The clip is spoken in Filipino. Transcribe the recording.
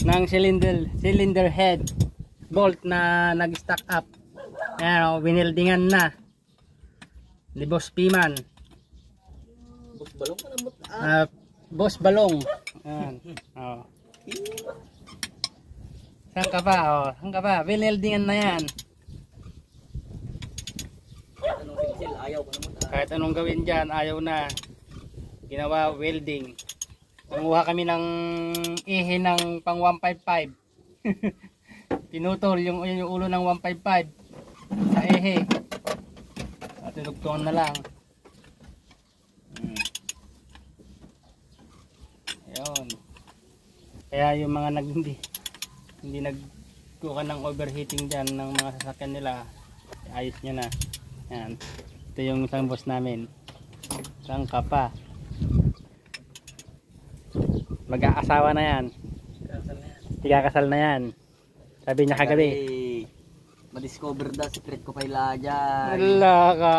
ng cylinder head bolt na nag-stack up. Ayan, winildingan na ni Boss Piman. Boss Balong ka namot. Boss Balong. Ayan. Oh. Saan ka pa? Oh, saan ka pa? Winildingan na yan. Anong pencil? Ayaw ka namot. Kahit anong gawin dyan, ayaw na. Ginawa welding. Nanguha kami ng ihe ng pang 155. Pinutol yung ulo ng 155 sa ihe. At tinugtungan na lang. Ayun. Kaya yung mga hindi nagkuha ng overheating dyan ng mga sasakyan nila, ayos nyo na. Yan. Ito yung isang boss namin. Saan ka pa? Mag-aasawa na yan. Ikakasal na yan. Sabi niya kagabi. Ma-discover daw secret ko pala dyan. Wala ka.